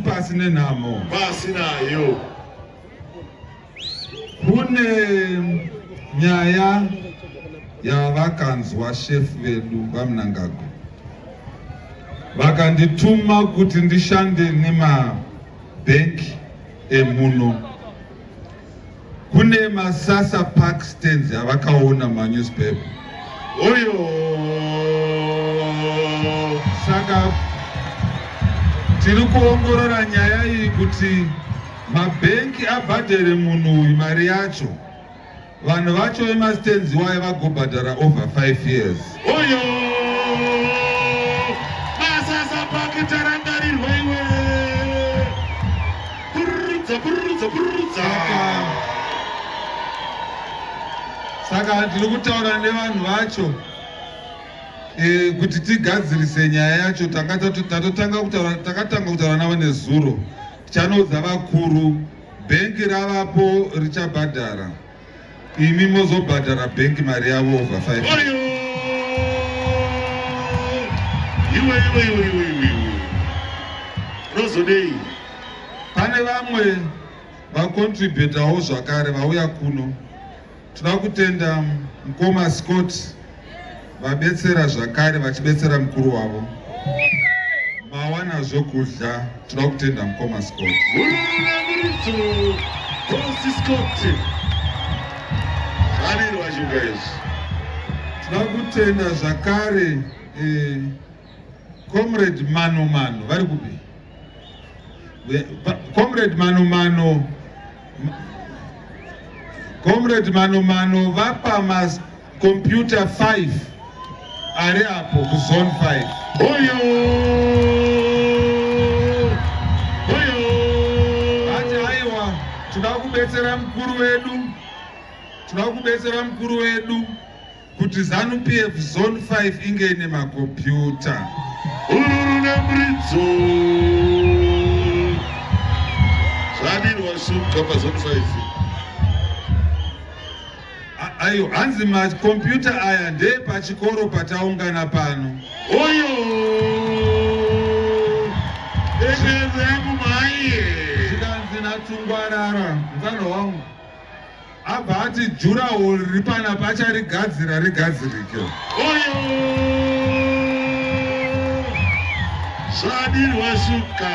pasine namo pasinayo. kune nyaya yavakanzwa shefu vedu vaMnangagwa vakandituma kuti ndishande nemabhenki emuno. Kune masasa park stands avakaona manewspaper Oyo. saka tiri kuongorora nyaya iyi kuti mabhenki abhadhere munhu uyu mari yacho, vanhu vacho vemastenzi waye vagobhadhara over 5 years. Oyo. Masasa pakitarangarirwa iwe. Kurudza. Saka ndiri kutaura nevanhu vacho kuti tigadzirise nyaya yacho. Takatanga kutaura navo nezuro, tichanoudza vakuru bhenki ravapo richabhadhara, imi mozobhadhara bhenki mari yavo over 5 years. Oyo. Iwe. Rozodei. Pane vamwe vakontribhutawo zvakare vauya kuno. Tinoda kutenda mukoma Scott vabetsera zvakare vachibetsera mukuru wavo. Mawana zvokudya, tinoda kutenda mukoma Scott. Tinoda kutenda zvakare comrade Mano vari kupi? Comrade Mano vapa makompyuta 5 ari apo kuzone 5. Oyo. Ati aiwa, tinoda kubetsera mukuru wedu kuti ZANU-PF zone 5 inge ine makompyuta. Ururu nemuridzo. Zvadirwa shuka pazone 5. Ayo, hanzi makompyuta aya ndepachikoro pataungana pano. Oyo. Eshenze yangu maiye. Zvikanzi naTungwarara, mfano wangu, abva ati jurahoro riri pana pacharigadzira rigadzirike. Oyo. Zvadirwa shuka.